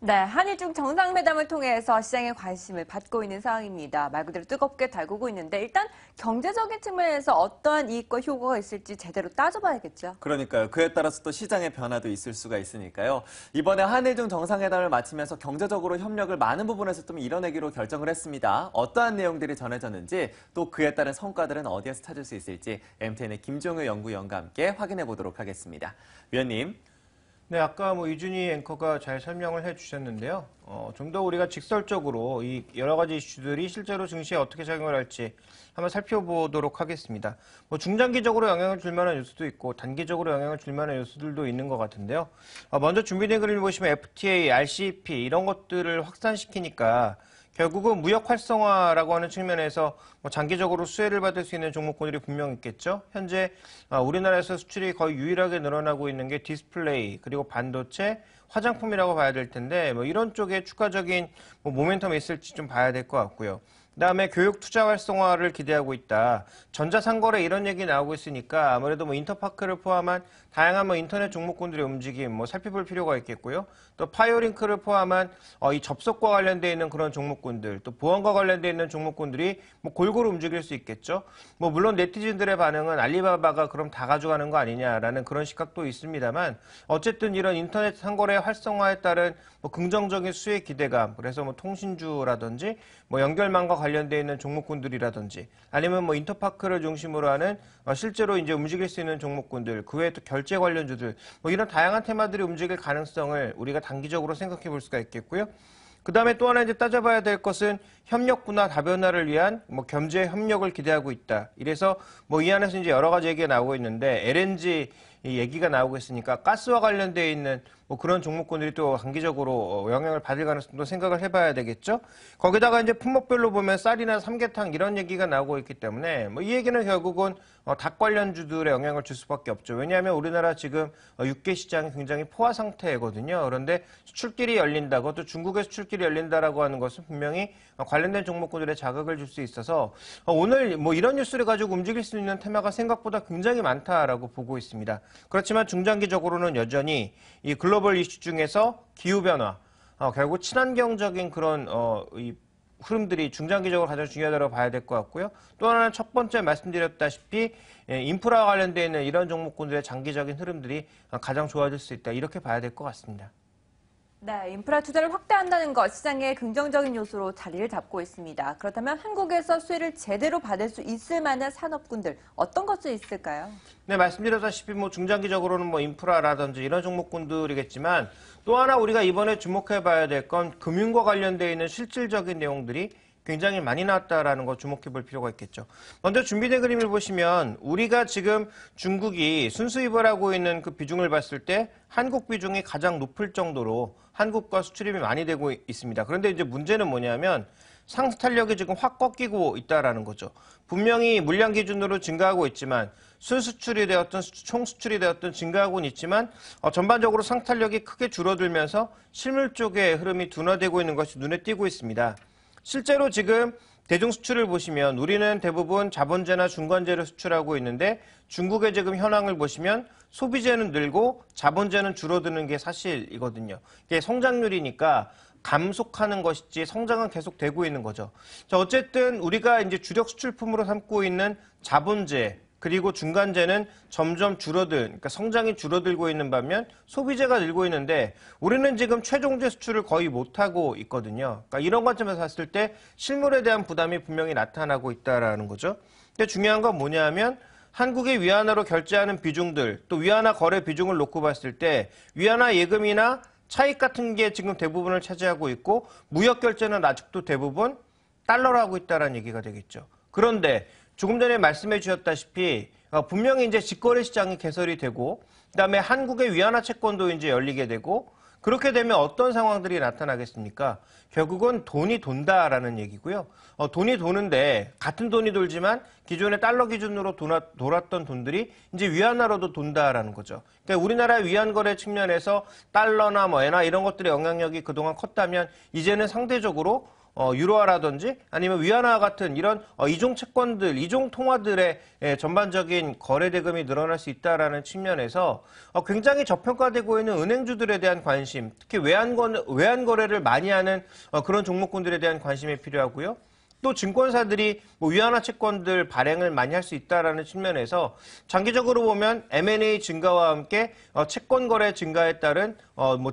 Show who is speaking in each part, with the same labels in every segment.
Speaker 1: 네, 한일중 정상회담을 통해서 시장의 관심을 받고 있는 상황입니다. 말 그대로 뜨겁게 달구고 있는데 일단 경제적인 측면에서 어떠한 이익과 효과가 있을지 제대로 따져봐야겠죠.
Speaker 2: 그러니까요. 그에 따라서 또 시장의 변화도 있을 수가 있으니까요. 이번에 한일중 정상회담을 마치면서 경제적으로 협력을 많은 부분에서 좀 이뤄내기로 결정을 했습니다. 어떠한 내용들이 전해졌는지 또 그에 따른 성과들은 어디에서 찾을 수 있을지 MTN의 김종효 연구위원과 함께 확인해 보도록 하겠습니다. 위원님.
Speaker 3: 네, 아까 이준희 앵커가 잘 설명을 해주셨는데요. 좀 더 우리가 직설적으로 이 여러 가지 이슈들이 실제로 증시에 어떻게 작용을 할지 한번 살펴보도록 하겠습니다. 중장기적으로 영향을 줄 만한 요소도 있고 단기적으로 영향을 줄 만한 요소들도 있는 것 같은데요. 먼저 준비된 그림을 보시면 FTA, RCEP 이런 것들을 확산시키니까 결국은 무역 활성화라고 하는 측면에서 장기적으로 수혜를 받을 수 있는 종목군들이 분명 있겠죠. 현재 우리나라에서 수출이 거의 유일하게 늘어나고 있는 게 디스플레이, 그리고 반도체, 화장품이라고 봐야 될 텐데 이런 쪽에 추가적인 모멘텀이 있을지 좀 봐야 될 것 같고요. 그다음에 교육 투자 활성화를 기대하고 있다. 전자상거래 이런 얘기 나오고 있으니까 아무래도 인터파크를 포함한 다양한 인터넷 종목군들의 움직임 살펴볼 필요가 있겠고요. 또 파이어링크를 포함한 이 접속과 관련되어 있는 그런 종목군들, 또 보안과 관련되어 있는 종목군들이 골고루 움직일 수 있겠죠. 물론 네티즌들의 반응은 알리바바가 그럼 다 가져가는 거 아니냐라는 그런 시각도 있습니다만 어쨌든 이런 인터넷 상거래 활성화에 따른 긍정적인 수혜 기대감, 그래서 통신주라든지 연결망과 관련되어 있는 종목군들이라든지 아니면 인터파크를 중심으로 하는 실제로 이제 움직일 수 있는 종목군들, 그 외에 또 결제 관련주들 이런 다양한 테마들이 움직일 가능성을 우리가 단기적으로 생각해 볼 수가 있겠고요. 그 다음에 또 하나 이제 따져봐야 될 것은 협력분화 다변화를 위한 경제 협력을 기대하고 있다. 이래서 이 안에서 이제 여러 가지 얘기가 나오고 있는데 LNG 이 얘기가 나오고 있으니까 가스와 관련되어 있는 그런 종목군들이 또 단기적으로 영향을 받을 가능성도 생각을 해봐야 되겠죠. 거기다가 이제 품목별로 보면 쌀이나 삼계탕 이런 얘기가 나오고 있기 때문에 이 얘기는 결국은 닭 관련주들에 영향을 줄 수밖에 없죠. 왜냐하면 우리나라 지금 육개 시장이 굉장히 포화 상태거든요. 그런데 수출길이 열린다고 또 중국의 수출길이 열린다라고 하는 것은 분명히 관련된 종목군들에 자극을 줄 수 있어서 오늘 이런 뉴스를 가지고 움직일 수 있는 테마가 생각보다 굉장히 많다라고 보고 있습니다. 그렇지만 중장기적으로는 여전히 이 글로벌 이슈 중에서 기후변화, 결국 친환경적인 그런 이 흐름들이 중장기적으로 가장 중요하다고 봐야 될 것 같고요. 또 하나는 첫 번째 말씀드렸다시피 인프라와 관련되어 있는 이런 종목군들의 장기적인 흐름들이 가장 좋아질 수 있다. 이렇게 봐야 될 것 같습니다.
Speaker 1: 네, 인프라 투자를 확대한다는 것 시장의 긍정적인 요소로 자리를 잡고 있습니다. 그렇다면 한국에서 수혜를 제대로 받을 수 있을 만한 산업군들 어떤 것이 있을까요?
Speaker 3: 네, 말씀드렸다시피 중장기적으로는 인프라라든지 이런 종목군들이겠지만 또 하나 우리가 이번에 주목해 봐야 될 건 금융과 관련되어 있는 실질적인 내용들이 굉장히 많이 나왔다라는 거 주목해 볼 필요가 있겠죠. 먼저 준비된 그림을 보시면 우리가 지금 중국이 순수입을 하고 있는 그 비중을 봤을 때 한국 비중이 가장 높을 정도로 한국과 수출입이 많이 되고 있습니다. 그런데 이제 문제는 뭐냐면 상수 탄력이 지금 확 꺾이고 있다라는 거죠. 분명히 물량 기준으로 증가하고 있지만 순수출이 되었든 총수출이 되었든 증가하고는 있지만 전반적으로 상수 탄력이 크게 줄어들면서 실물 쪽의 흐름이 둔화되고 있는 것이 눈에 띄고 있습니다. 실제로 지금 대중 수출을 보시면 우리는 대부분 자본재나 중간재를 수출하고 있는데 중국의 지금 현황을 보시면 소비재는 늘고 자본재는 줄어드는 게 사실이거든요. 이게 성장률이니까 감속하는 것이지 성장은 계속 되고 있는 거죠. 자, 어쨌든 우리가 이제 주력 수출품으로 삼고 있는 자본재 그리고 중간재는 점점 그러니까 성장이 줄어들고 있는 반면 소비재가 늘고 있는데 우리는 지금 최종재 수출을 거의 못하고 있거든요. 그러니까 이런 관점에서 봤을 때 실물에 대한 부담이 분명히 나타나고 있다는 거죠. 근데 중요한 건 뭐냐면 한국이 위안화로 결제하는 비중들, 또 위안화 거래 비중을 놓고 봤을 때 위안화 예금이나 차익 같은 게 지금 대부분을 차지하고 있고 무역 결제는 아직도 대부분 달러로 하고 있다는 얘기가 되겠죠. 그런데 조금 전에 말씀해 주셨다시피 분명히 이제 직거래 시장이 개설이 되고 그다음에 한국의 위안화 채권도 이제 열리게 되고 그렇게 되면 어떤 상황들이 나타나겠습니까? 결국은 돈이 돈다라는 얘기고요. 돈이 도는데 같은 돈이 돌지만 기존의 달러 기준으로 돌았던 돈들이 이제 위안화로도 돈다라는 거죠. 그러니까 우리나라 위안 거래 측면에서 달러나 엔화 이런 것들의 영향력이 그동안 컸다면 이제는 상대적으로 유로화라든지 아니면 위안화 같은 이런 이종 채권들, 이종 통화들의 전반적인 거래 대금이 늘어날 수 있다라는 측면에서 굉장히 저평가되고 있는 은행주들에 대한 관심, 특히 외환 거래를 많이 하는 그런 종목군들에 대한 관심이 필요하고요. 또 증권사들이 위안화 채권들 발행을 많이 할 수 있다라는 측면에서 장기적으로 보면 M&A 증가와 함께 채권 거래 증가에 따른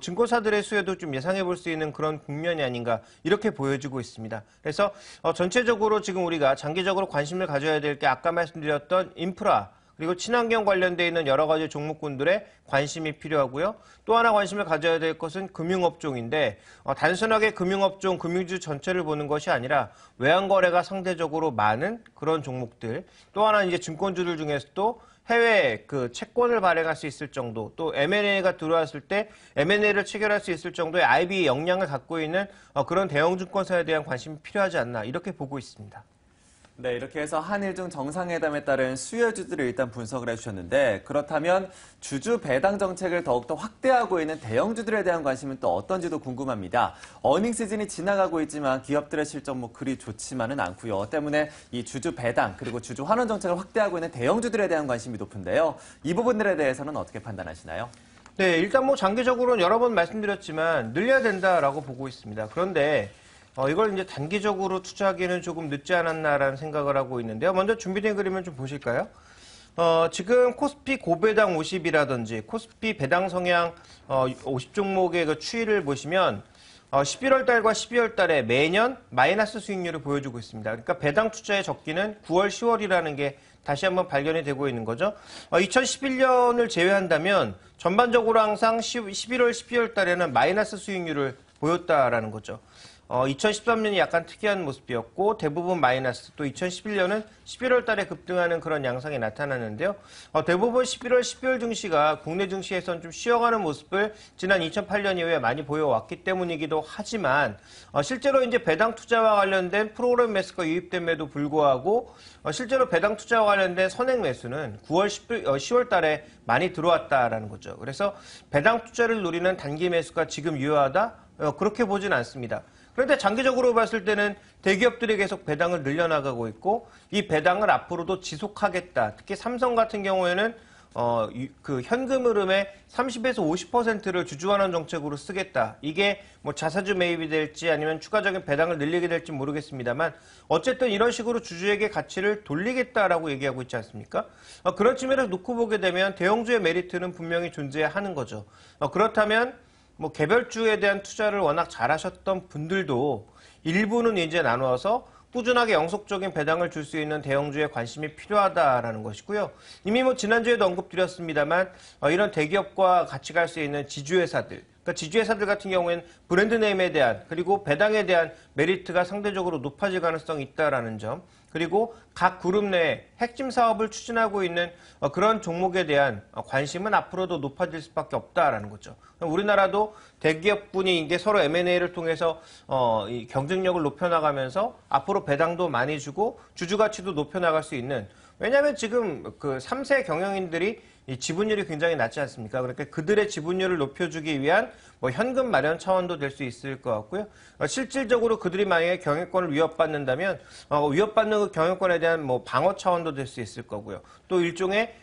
Speaker 3: 증권사들의 수혜도 좀 예상해 볼 수 있는 그런 국면이 아닌가 이렇게 보여지고 있습니다. 그래서 전체적으로 지금 우리가 장기적으로 관심을 가져야 될 게 아까 말씀드렸던 인프라 그리고 친환경 관련돼 있는 여러 가지 종목군들의 관심이 필요하고요. 또 하나 관심을 가져야 될 것은 금융업종인데 단순하게 금융업종, 금융주 전체를 보는 것이 아니라 외환거래가 상대적으로 많은 그런 종목들 또 하나 이제 증권주들 중에서도 해외 그 채권을 발행할 수 있을 정도 또 M&A가 들어왔을 때 M&A를 체결할 수 있을 정도의 IB 역량을 갖고 있는 그런 대형 증권사에 대한 관심이 필요하지 않나 이렇게 보고 있습니다.
Speaker 2: 네, 이렇게 해서 한일중 정상회담에 따른 수혜주들을 일단 분석을 해주셨는데 그렇다면 주주 배당 정책을 더욱더 확대하고 있는 대형주들에 대한 관심은 또 어떤지도 궁금합니다. 어닝 시즌이 지나가고 있지만 기업들의 실적 뭐 그리 좋지만은 않고요. 때문에 이 주주 배당 그리고 주주 환원 정책을 확대하고 있는 대형주들에 대한 관심이 높은데요. 이 부분들에 대해서는 어떻게 판단하시나요?
Speaker 3: 네, 일단 뭐 장기적으로는 여러 번 말씀드렸지만 늘려야 된다라고 보고 있습니다. 그런데 이걸 이제 단기적으로 투자하기는 조금 늦지 않았나라는 생각을 하고 있는데요. 먼저 준비된 그림을 좀 보실까요? 지금 코스피 고배당 50이라든지 코스피 배당 성향 50종목의 그 추이를 보시면 11월 달과 12월 달에 매년 마이너스 수익률을 보여주고 있습니다. 그러니까 배당 투자의 적기는 9월, 10월이라는 게 다시 한번 발견이 되고 있는 거죠. 2011년을 제외한다면 전반적으로 항상 11월, 12월 달에는 마이너스 수익률을 보였다라는 거죠. 2013년이 약간 특이한 모습이었고 대부분 마이너스 또 2011년은 11월 달에 급등하는 그런 양상이 나타났는데요. 대부분 11월, 12월 증시가 국내 증시에선 좀 쉬어가는 모습을 지난 2008년 이후에 많이 보여왔기 때문이기도 하지만 실제로 이제 배당 투자와 관련된 프로그램 매수가 유입됨에도 불구하고 실제로 배당 투자와 관련된 선행 매수는 9월, 10월 달에 많이 들어왔다라는 거죠. 그래서 배당 투자를 노리는 단기 매수가 지금 유효하다? 그렇게 보진 않습니다. 그런데 장기적으로 봤을 때는 대기업들이 계속 배당을 늘려나가고 있고 이 배당을 앞으로도 지속하겠다. 특히 삼성 같은 경우에는 그 현금 흐름의 30에서 50%를 주주환원 정책으로 쓰겠다. 이게 뭐 자사주 매입이 될지 아니면 추가적인 배당을 늘리게 될지 모르겠습니다만 어쨌든 이런 식으로 주주에게 가치를 돌리겠다라고 얘기하고 있지 않습니까? 그런 측면에서 놓고 보게 되면 대형주의 메리트는 분명히 존재하는 거죠. 그렇다면 뭐 개별주에 대한 투자를 워낙 잘하셨던 분들도 일부는 이제 나누어서 꾸준하게 영속적인 배당을 줄 수 있는 대형주에 관심이 필요하다라는 것이고요. 이미 뭐 지난주에도 언급드렸습니다만 이런 대기업과 같이 갈 수 있는 지주회사들, 그러니까 지주회사들 같은 경우에는 브랜드 네임에 대한 그리고 배당에 대한 메리트가 상대적으로 높아질 가능성이 있다라는 점. 그리고 각 그룹 내 핵심 사업을 추진하고 있는 그런 종목에 대한 관심은 앞으로도 높아질 수밖에 없다라는 거죠. 우리나라도 대기업군이 이제 서로 M&A를 통해서 이 경쟁력을 높여나가면서 앞으로 배당도 많이 주고 주주 가치도 높여나갈 수 있는 왜냐하면 지금 그 3세 경영인들이 이 지분율이 굉장히 낮지 않습니까? 그러니까 그들의 지분율을 높여주기 위한 뭐 현금 마련 차원도 될 수 있을 것 같고요. 실질적으로 그들이 만약에 경영권을 위협받는다면 위협받는 그 경영권에 대한 뭐 방어 차원도 될 수 있을 거고요. 또 일종의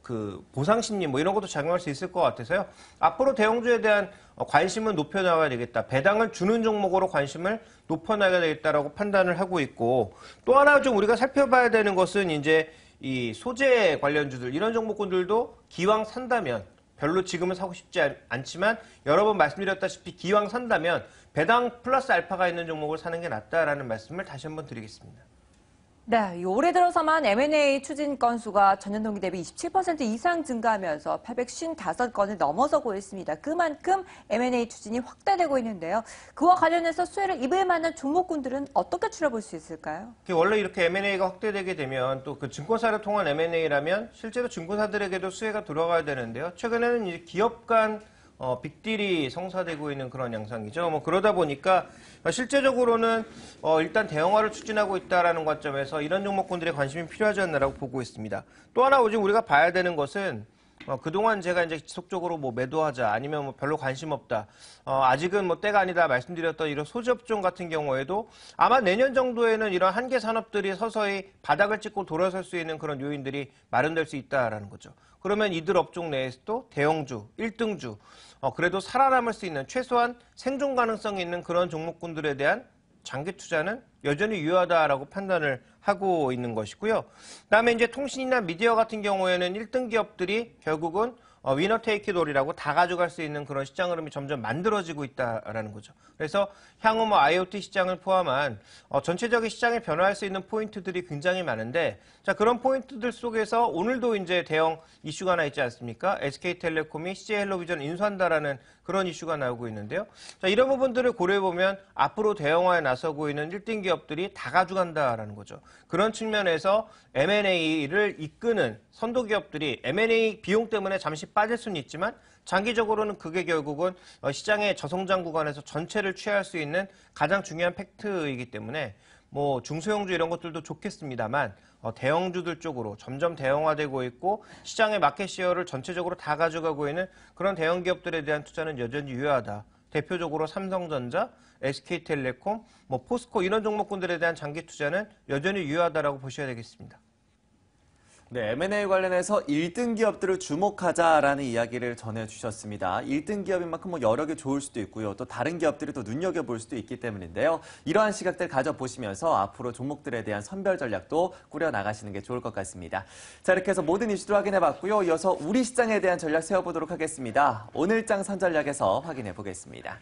Speaker 3: 그 보상 심리 뭐 이런 것도 작용할 수 있을 것 같아서요. 앞으로 대형주에 대한 관심은 높여나가야 되겠다. 배당을 주는 종목으로 관심을 높여나가야 되겠다라고 판단을 하고 있고 또 하나 좀 우리가 살펴봐야 되는 것은 이제 이 소재 관련주들 이런 종목군들도 기왕 산다면 별로 지금은 사고 싶지 않지만 여러 번 말씀드렸다시피 기왕 산다면 배당 플러스 알파가 있는 종목을 사는 게 낫다라는 말씀을 다시 한번 드리겠습니다.
Speaker 1: 네, 올해 들어서만 M&A 추진 건수가 전년 동기 대비 27% 이상 증가하면서 855건을 넘어서고 있습니다. 그만큼 M&A 추진이 확대되고 있는데요. 그와 관련해서 수혜를 입을 만한 종목군들은 어떻게 추려볼 수 있을까요?
Speaker 3: 원래 이렇게 M&A가 확대되게 되면 또 그 증권사를 통한 M&A라면 실제로 증권사들에게도 수혜가 들어가야 되는데요. 최근에는 이제 기업 간 빅딜이 성사되고 있는 그런 양상이죠. 뭐 그러다 보니까 실제적으로는 일단 대형화를 추진하고 있다라는 관점에서 이런 종목군들의 관심이 필요하지 않나라고 보고 있습니다. 또 하나 요즘 우리가 봐야 되는 것은 그동안 제가 이제 지속적으로 뭐 매도하자 아니면 뭐 별로 관심 없다. 아직은 뭐 때가 아니다 말씀드렸던 이런 소지업종 같은 경우에도 아마 내년 정도에는 이런 한계 산업들이 서서히 바닥을 찍고 돌아설 수 있는 그런 요인들이 마련될 수 있다라는 거죠. 그러면 이들 업종 내에서도 대형주, 1등주, 그래도 살아남을 수 있는 최소한 생존 가능성이 있는 그런 종목군들에 대한 장기 투자는 여전히 유효하다라고 판단을 하고 있는 것이고요. 그다음에 이제 통신이나 미디어 같은 경우에는 1등 기업들이 결국은 위너 테이크 롤이라고 다 가져갈 수 있는 그런 시장 흐름이 점점 만들어지고 있다라는 거죠. 그래서 향후 뭐 IoT 시장을 포함한 전체적인 시장에 변화할 수 있는 포인트들이 굉장히 많은데, 자, 그런 포인트들 속에서 오늘도 이제 대형 이슈가 하나 있지 않습니까? SK텔레콤이 CJ헬로비전 인수한다라는 그런 이슈가 나오고 있는데요. 자, 이런 부분들을 고려해보면 앞으로 대형화에 나서고 있는 1등 기업들이 다 가져간다라는 거죠. 그런 측면에서 M&A를 이끄는 선도 기업들이 M&A 비용 때문에 잠시 빠질 수는 있지만 장기적으로는 그게 결국은 시장의 저성장 구간에서 전체를 취할 수 있는 가장 중요한 팩트이기 때문에 뭐 중소형주 이런 것들도 좋겠습니다만 대형주들 쪽으로 점점 대형화되고 있고 시장의 마켓시어를 전체적으로 다 가져가고 있는 그런 대형 기업들에 대한 투자는 여전히 유효하다. 대표적으로 삼성전자, SK텔레콤, 뭐 포스코 이런 종목군들에 대한 장기 투자는 여전히 유효하다라고 보셔야 되겠습니다.
Speaker 2: 네, M&A 관련해서 1등 기업들을 주목하자라는 이야기를 전해주셨습니다. 1등 기업인 만큼 뭐 여러 개 좋을 수도 있고요. 또 다른 기업들이 또 눈여겨볼 수도 있기 때문인데요. 이러한 시각들 가져보시면서 앞으로 종목들에 대한 선별 전략도 꾸려나가시는 게 좋을 것 같습니다. 자, 이렇게 해서 모든 이슈도 확인해봤고요. 이어서 우리 시장에 대한 전략 세워보도록 하겠습니다. 오늘장 선전략에서 확인해 보겠습니다.